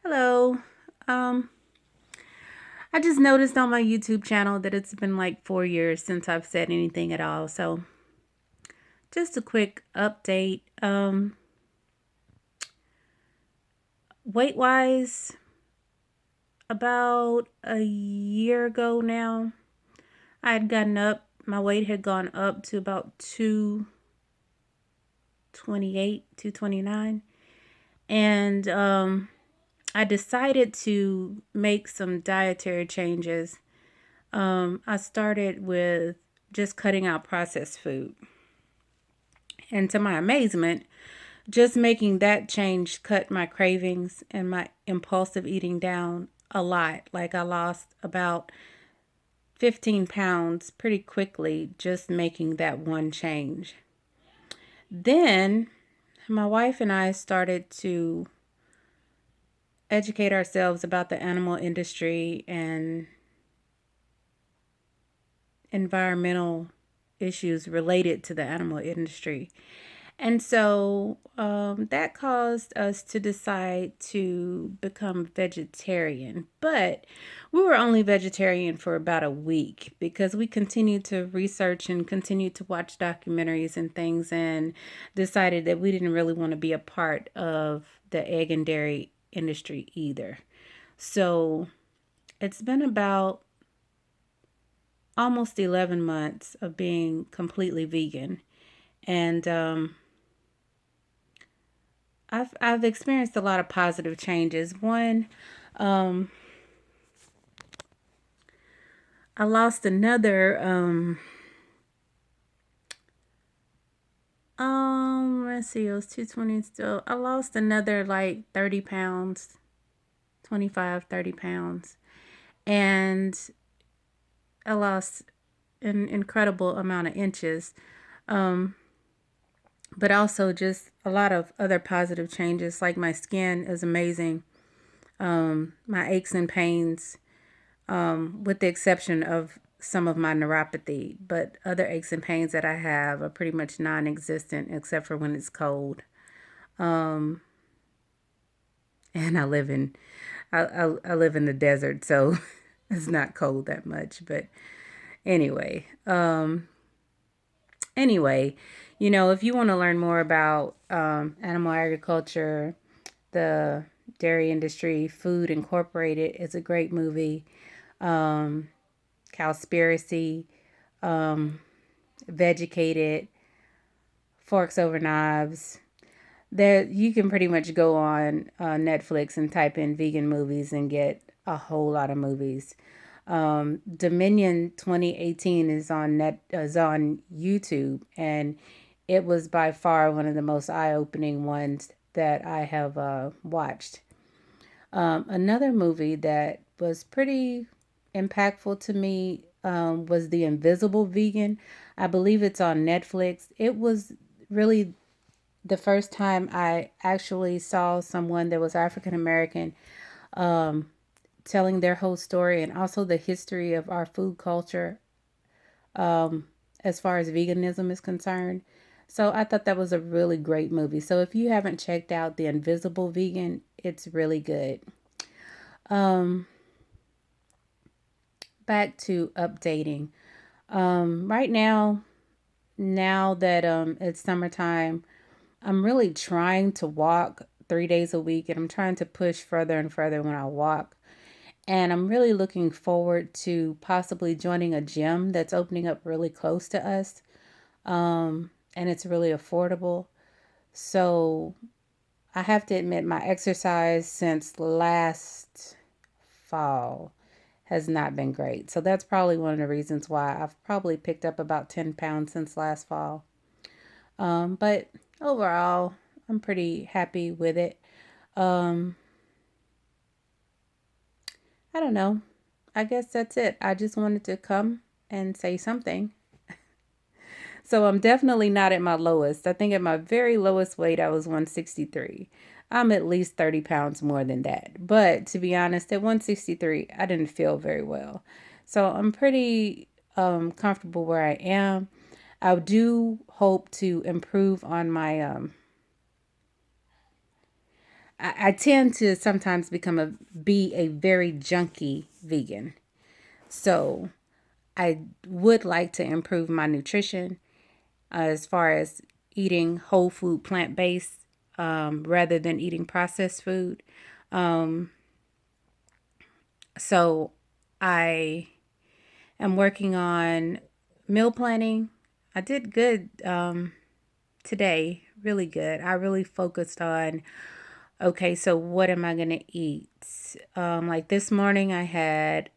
Hello. Um, I just noticed on my YouTube channel that it's been like 4 years since I've said anything at all. So just a quick update. Weight wise, about a year ago now, I had gotten up. My weight had gone up to about 228, 229. And I decided to make some dietary changes. I started with just cutting out processed food. And to my amazement, just making that change cut my cravings and my impulsive eating down a lot. Like I lost about 15 pounds pretty quickly just making that one change. Then my wife and I started to educate ourselves about the animal industry and environmental issues related to the animal industry. And so that caused us to decide to become vegetarian. But we were only vegetarian for about a week because we continued to research and continued to watch documentaries and things and decided that we didn't really want to be a part of the egg and dairy industry either. So it's been about almost 11 months of being completely vegan. And I've experienced a lot of positive changes. One, um, I lost another let's see, it was 220 still. I lost another like 30 pounds, 25, 30 pounds. And I lost an incredible amount of inches. Um, but also just a lot of other positive changes, like my skin is amazing. My aches and pains, with the exception of some of my neuropathy, but other aches and pains that I have are pretty much non-existent except for when it's cold. Um, and I live in the desert, so it's not cold that much. But anyway, anyway, if you want to learn more about animal agriculture, the dairy industry, Food Incorporated is a great movie. Um, Cowspiracy, um, Vegucated, Forks Over Knives. There, you can pretty much go on Netflix and type in vegan movies and get a whole lot of movies. Dominion 2018 is on YouTube, and it was by far one of the most eye-opening ones that I have watched. Another movie that was pretty impactful to me was The Invisible Vegan. I believe it's on Netflix. It was really the first time I actually saw someone that was African American um, telling their whole story and also the history of our food culture um, as far as veganism is concerned. So I thought that was a really great movie. So if you haven't checked out The Invisible Vegan, it's really good. Um, Back to updating. Right now that it's summertime, I'm really trying to walk 3 days a week and I'm trying to push further and further when I walk. And I'm really looking forward to possibly joining a gym that's opening up really close to us. And it's really affordable. So I have to admit, my exercise since last fall has not been great. So that's probably one of the reasons why I've probably picked up about 10 pounds since last fall. But overall, I'm pretty happy with it. Um, I don't know. I guess that's it. I just wanted to come and say something. So I'm definitely not at my lowest. I think at my very lowest weight, I was 163. I'm at least 30 pounds more than that. But to be honest, at 163, I didn't feel very well. So I'm pretty comfortable where I am. I do hope to improve on my I tend to sometimes be a very junky vegan. So I would like to improve my nutrition as far as eating whole food, plant based, rather than eating processed food. Um, so I am working on meal planning. I did good today, really good. I really focused on, okay, so what am I going to eat? Like this morning, I had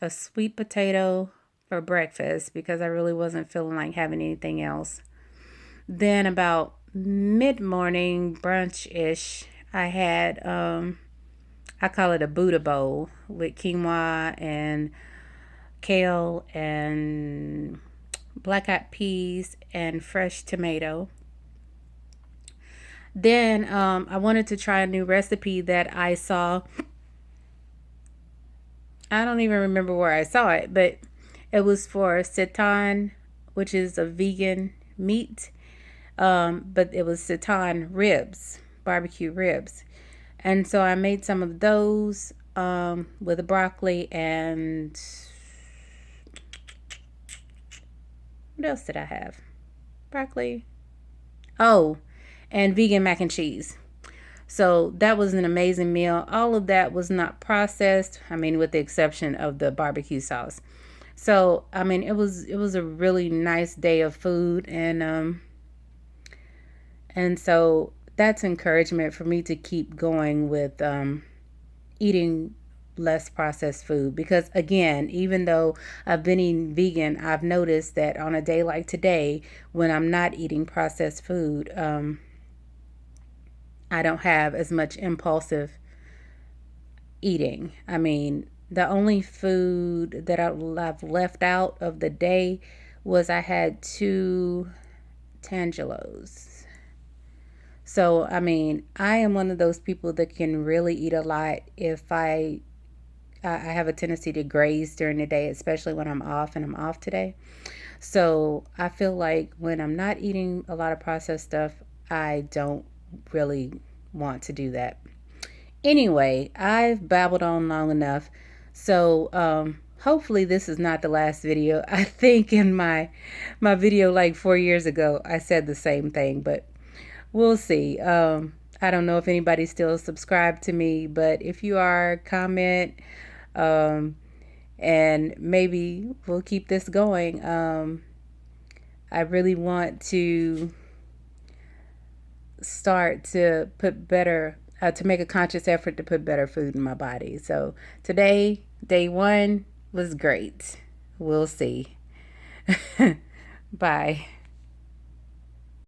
a sweet potato for breakfast because I really wasn't feeling like having anything else. Then about mid morning brunch ish, I had I call it a Buddha bowl with quinoa and kale and black eyed peas and fresh tomato. Then I wanted to try a new recipe that I saw. I don't even remember where I saw it, but it was for seitan, which is a vegan meat. But it was seitan ribs, barbecue ribs. And so I made some of those with broccoli and what else did I have? Broccoli. Oh, and vegan mac and cheese. So that was an amazing meal. All of that was not processed. I mean, with the exception of the barbecue sauce. So I mean, it was a really nice day of food, and so that's encouragement for me to keep going with eating less processed food because again, even though I've been eating vegan, I've noticed that on a day like today when I'm not eating processed food, I don't have as much impulsive eating. I mean, the only food that I've left out of the day was I had two tangelos. So, I mean, I am one of those people that can really eat a lot if I have a tendency to graze during the day, especially when I'm off, and I'm off today. So I feel like when I'm not eating a lot of processed stuff, I don't really want to do that. Anyway, I've babbled on long enough. So hopefully this is not the last video. I think in my video like 4 years ago, I said the same thing, but we'll see. I don't know if anybody's still subscribed to me, but if you are, comment. Um, and maybe we'll keep this going. I really want to start to put better, to make a conscious effort to put better food in my body. So today, day one was great. We'll see. Bye.